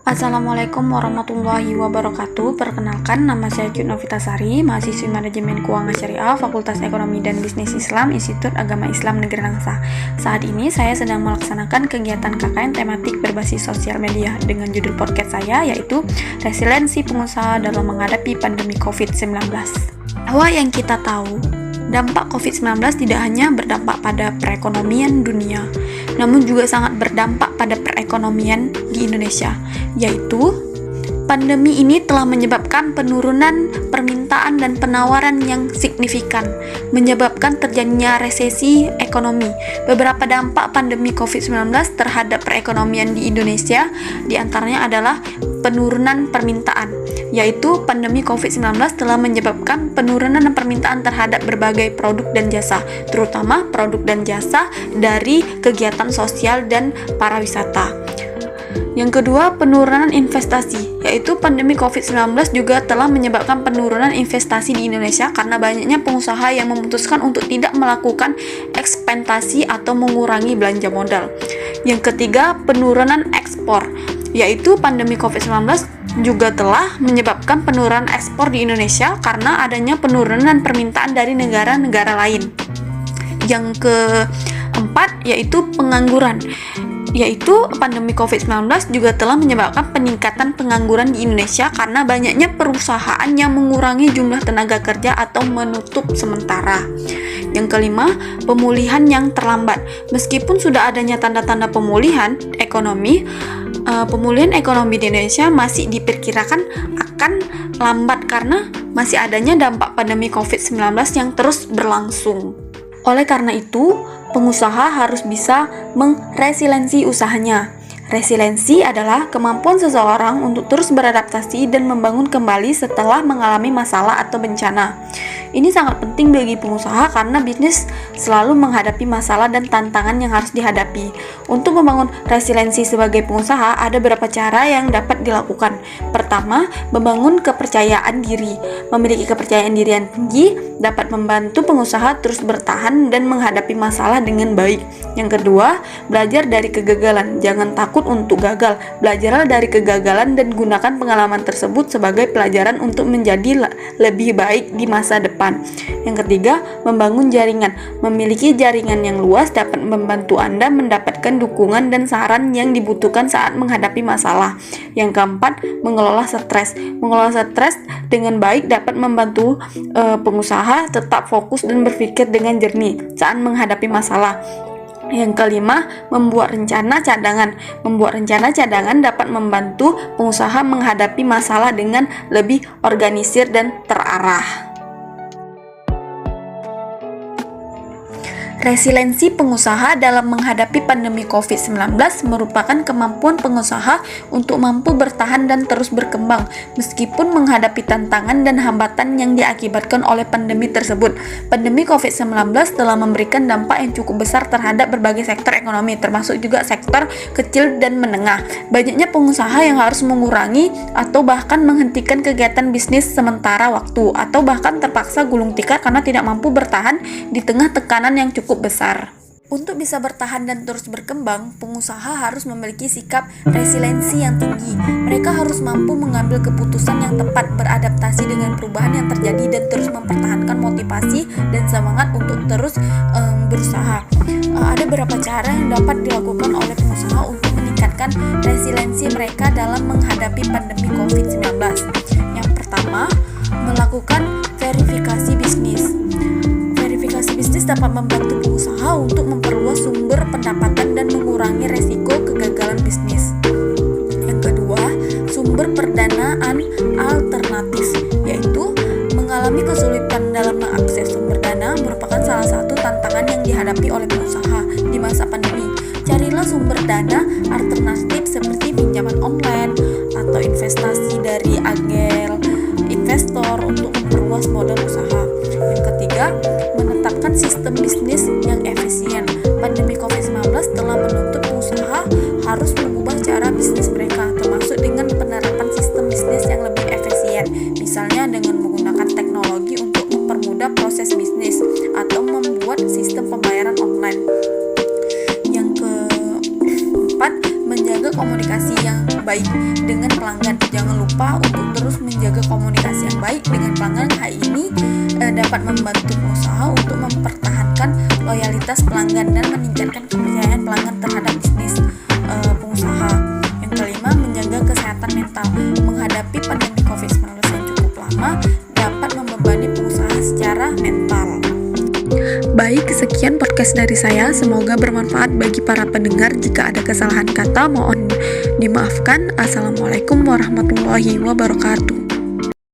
Assalamualaikum warahmatullahi wabarakatuh. Perkenalkan, nama saya Cut Novitasari, mahasiswi Manajemen Keuangan Syariah, Fakultas Ekonomi dan Bisnis Islam, Institut Agama Islam Negeri Nangsa. Saat ini saya sedang melaksanakan kegiatan KKN tematik berbasis sosial media dengan judul podcast saya, yaitu Resiliensi Pengusaha dalam Menghadapi Pandemi COVID-19. Bahwa yang kita tahu, dampak COVID-19 tidak hanya berdampak pada perekonomian dunia, namun juga sangat berdampak pada perekonomian di Indonesia, yaitu pandemi ini telah menyebabkan penurunan permintaan dan penawaran yang signifikan, menyebabkan terjadinya resesi ekonomi. Beberapa dampak pandemi COVID-19 terhadap perekonomian di Indonesia diantaranya adalah penurunan permintaan, yaitu pandemi COVID-19 telah menyebabkan penurunan permintaan terhadap berbagai produk dan jasa, terutama produk dan jasa dari kegiatan sosial dan pariwisata. Yang kedua, penurunan investasi, yaitu pandemi COVID-19 juga telah menyebabkan penurunan investasi di Indonesia karena banyaknya pengusaha yang memutuskan untuk tidak melakukan ekspensasi atau mengurangi belanja modal. Yang ketiga, penurunan ekspor, yaitu pandemi COVID-19 juga telah menyebabkan penurunan ekspor di Indonesia karena adanya penurunan permintaan dari negara-negara lain. Yang keempat, yaitu pengangguran, yaitu pandemi COVID-19 juga telah menyebabkan peningkatan pengangguran di Indonesia karena banyaknya perusahaan yang mengurangi jumlah tenaga kerja atau menutup sementara. Yang kelima, pemulihan yang terlambat. Meskipun sudah adanya tanda-tanda pemulihan ekonomi di Indonesia masih diperkirakan akan lambat karena masih adanya dampak pandemi COVID-19 yang terus berlangsung. Oleh karena itu, pengusaha harus bisa meresiliensi usahanya. Resiliensi adalah kemampuan seseorang untuk terus beradaptasi dan membangun kembali setelah mengalami masalah atau bencana. Ini sangat penting bagi pengusaha karena bisnis selalu menghadapi masalah dan tantangan yang harus dihadapi. Untuk membangun resiliensi sebagai pengusaha, ada beberapa cara yang dapat dilakukan. Pertama, membangun kepercayaan diri. Memiliki kepercayaan diri yang tinggi dapat membantu pengusaha terus bertahan dan menghadapi masalah dengan baik. Yang kedua, belajar dari kegagalan. Jangan takut untuk gagal. Belajarlah dari kegagalan dan gunakan pengalaman tersebut sebagai pelajaran untuk menjadi lebih baik di masa depan. Yang ketiga, membangun jaringan. Memiliki jaringan yang luas dapat membantu Anda mendapatkan dukungan dan saran yang dibutuhkan saat menghadapi masalah. Yang keempat, mengelola stres. Mengelola stres dengan baik dapat membantu pengusaha tetap fokus dan berpikir dengan jernih saat menghadapi masalah. Yang kelima, membuat rencana cadangan. Membuat rencana cadangan dapat membantu pengusaha menghadapi masalah dengan lebih organisir dan terarah. Resiliensi pengusaha dalam menghadapi pandemi COVID-19 merupakan kemampuan pengusaha untuk mampu bertahan dan terus berkembang meskipun menghadapi tantangan dan hambatan yang diakibatkan oleh pandemi tersebut. Pandemi COVID-19 telah memberikan dampak yang cukup besar terhadap berbagai sektor ekonomi, termasuk juga sektor kecil dan menengah. Banyaknya pengusaha yang harus mengurangi atau bahkan menghentikan kegiatan bisnis sementara waktu, atau bahkan terpaksa gulung tikar karena tidak mampu bertahan di tengah tekanan yang cukup besar. Untuk bisa bertahan dan terus berkembang, pengusaha harus memiliki sikap resiliensi yang tinggi. Mereka harus mampu mengambil keputusan yang tepat, beradaptasi dengan perubahan yang terjadi, dan terus mempertahankan motivasi dan semangat untuk terus berusaha. Ada beberapa cara yang dapat dilakukan oleh pengusaha untuk meningkatkan resiliensi mereka dalam menghadapi pandemi COVID-19. Yang pertama, melakukan verifikasi bisnis. Verifikasi bisnis dapat membantu pengusaha untuk memperluas sumber pendapatan dan mengurangi resiko kegagalan bisnis. Yang kedua, sumber pendanaan alternatif, yaitu mengalami kesulitan dalam mengakses sumber dana merupakan salah satu tantangan yang dihadapi oleh pengusaha di masa pandemi. Carilah sumber dana alternatif seperti pinjaman online atau investasi dari agen investor untuk memperluas modal usaha. Yang ketiga, menetapkan sistem bisnis yang efisien. Pandemi COVID-19 telah menuntut pengusaha harus mengubah cara bisnis mereka, termasuk dengan penerapan sistem bisnis yang lebih efisien, misalnya dengan menggunakan teknologi untuk mempermudah proses bisnis atau membuat sistem pembayaran online. Yang keempat, menjaga komunikasi yang baik. dengan pelanggan. Jangan lupa untuk terus menjaga komunikasi yang baik dengan pelanggan. Hal ini dapat membantu pengusaha untuk mempertahankan loyalitas pelanggan dan meningkatkan kepercayaan pelanggan terhadap bisnis pengusaha. Yang kelima, menjaga kesehatan mental. Menghadapi pandemi COVID-19 yang cukup lama dapat membebani pengusaha secara mental. Baik, sekian podcast dari saya. Semoga bermanfaat bagi para pendengar. Jika ada kesalahan kata, mohon dimaafkan. Assalamualaikum warahmatullahi wabarakatuh.